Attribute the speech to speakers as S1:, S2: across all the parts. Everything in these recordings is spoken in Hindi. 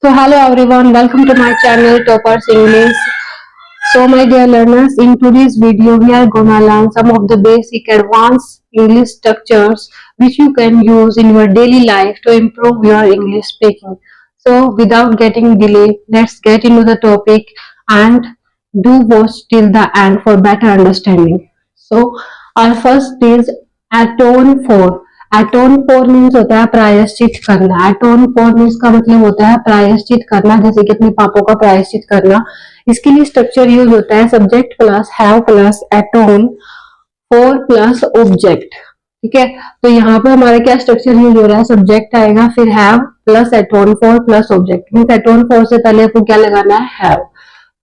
S1: So hello everyone, welcome to my channel Toppers English. So my dear learners, in today's video we are gonna learn some of the basic advanced English structures which you can use in your daily life to improve your English speaking. So without getting delayed, let's get into the topic and do watch till the end for better understanding. So our first is atone for. Atone for means होता है प्रायश्चित करना. एटोन फॉर मीन्स का मतलब होता है प्रायश्चित करना, जैसे कि अपने पापों का प्रायश्चित करना. इसके लिए स्ट्रक्चर यूज होता है subject plus have plus atone for plus object. ठीक है, तो यहाँ पे हमारा क्या स्ट्रक्चर यूज हो रहा है, सब्जेक्ट आएगा फिर have plus atone for plus object. Means atone for से पहले आपको क्या लगाना है, हैव.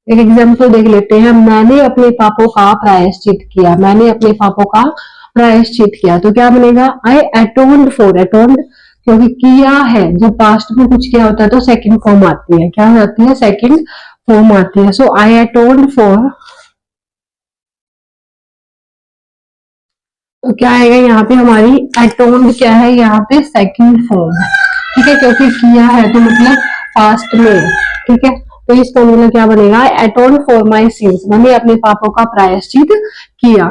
S1: एक एग्जाम्पल देख लेते हैं. मैंने अपने पापों का प्रायश्चित किया. मैंने अपने पापों का प्रायश्चित किया तो क्या बनेगा, आई एटोन्ड फॉर. एटोन्ड क्योंकि किया है, जब पास्ट में कुछ किया होता है तो सेकंड फॉर्म आती है. क्या आती है, सेकंड फॉर्म आती है. सो आई एटोन्ड फॉर, तो क्या आएगा यहाँ पे, हमारी एटोन्ड क्या है, यहाँ पे सेकंड फॉर्म है. ठीक है, क्योंकि किया है तो मतलब पास्ट में. ठीक है, तो इसका मतलब क्या बनेगा, एटोन्ड फॉर माई सिंस. मैंने अपने पापों का प्रायश्चित किया.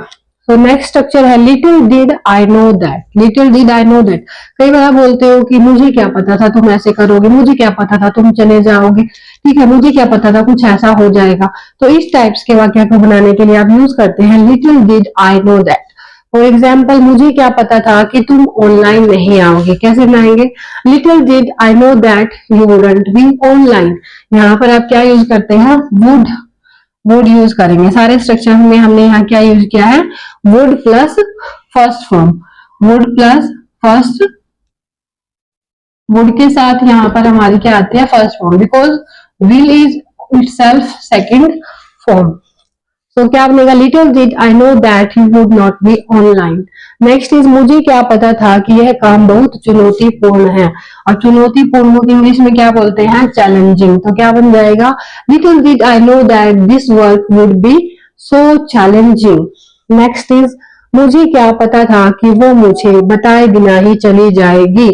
S1: तो नेक्स्ट स्ट्रक्चर है little did I know that. Little did I know that. कई बार आप बोलते हो कि मुझे क्या पता था तुम ऐसे करोगे, मुझे क्या पता था तुम चले जाओगे. ठीक है, मुझे क्या पता था कुछ ऐसा हो जाएगा. तो इस टाइप्स के वाक्य को बनाने के लिए आप यूज करते हैं little did I know that. For example, मुझे क्या पता था कि तुम ऑनलाइन नहीं आओगे. कैसे बनाएंगे, little did I know that you wouldn't be online. यहाँ पर आप क्या यूज करते हैं, वुड यूज करेंगे. सारे स्ट्रक्चर में हमने यहाँ क्या यूज किया है, would plus first form. Would plus first, would के साथ यहाँ पर हमारी क्या आती है, first form, because will is itself second form. तो क्या बनेगा, little did I know that you would not be online. Next is मुझे क्या पता था कि यह काम बहुत चुनौतीपूर्ण है. और चुनौतीपूर्ण को इंग्लिश में क्या बोलते हैं, चैलेंजिंग. तो क्या बन जाएगा, little did I know that this work would be so challenging. Next is मुझे क्या पता था कि वो मुझे बताए बिना ही चली जाएगी.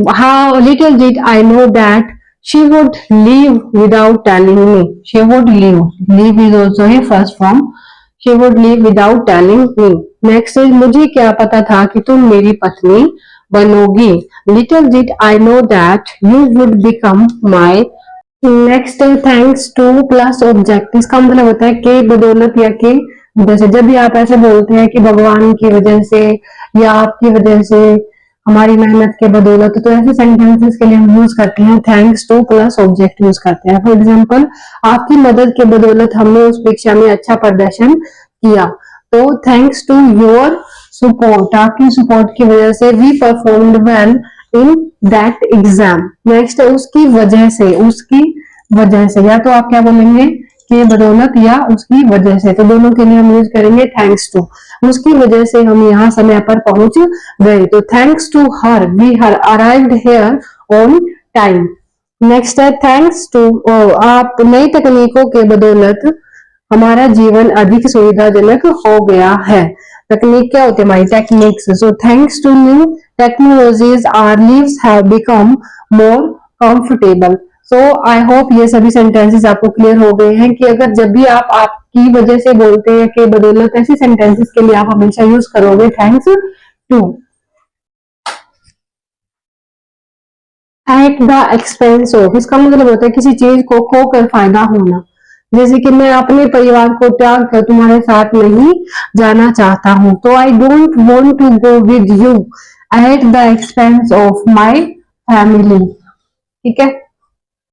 S1: How little did I know that she would leave without telling me. She would leave. Leave is also a first form. She would leave without telling me. Next is मुझे क्या पता था कि तुम मेरी पत्नी बनोगी. Little did I know that you would become my. Next is thanks to plus object. इसका मतलब होता है के बदौलत या के वजह से. जब भी आप ऐसे बोलते हैं कि भगवान की वजह से या आपकी वजह से, हमारी मेहनत के बदौलत, तो ऐसे सेंटेंसेस के लिए हम यूज करते हैं thanks two plus object use करते हैं. फॉर एग्जांपल, आपकी मदद के बदौलत हमने उस परीक्षा में अच्छा प्रदर्शन किया. तो थैंक्स टू योर सपोर्ट, आपकी सपोर्ट की वजह से we performed well in that exam. Next, उसकी वजह से. उसकी वजह से, या तो आप क्या बोलेंगे, के बदौलत या उसकी वजह से. तो दोनों के लिए हम यूज करेंगे थैंक्स टू. उसकी वजह से हम यहाँ समय पर पहुंच गए. तो thanks to her we her arrived here on time. Next है थैंक्स टू, आप नई तकनीकों के बदौलत हमारा जीवन अधिक सुविधाजनक हो गया है. तकनीक क्या होती है, हमारी techniques. So thanks to new technologies our lives have become more comfortable. So I hope ये सभी सेंटेंसेस आपको क्लियर हो गए हैं कि अगर जब भी आप आपकी वजह से बोलते हैं कि बदौलत, ऐसे सेंटेंसेस के लिए आप हमेशा यूज करोगे thanks to. At the expense of, इसका मतलब होता है किसी चीज को खोकर फायदा होना. जैसे कि मैं अपने परिवार को त्याग कर तुम्हारे साथ नहीं जाना चाहता हूं. तो I don't want to go with you at the expense of my family. ठीक है,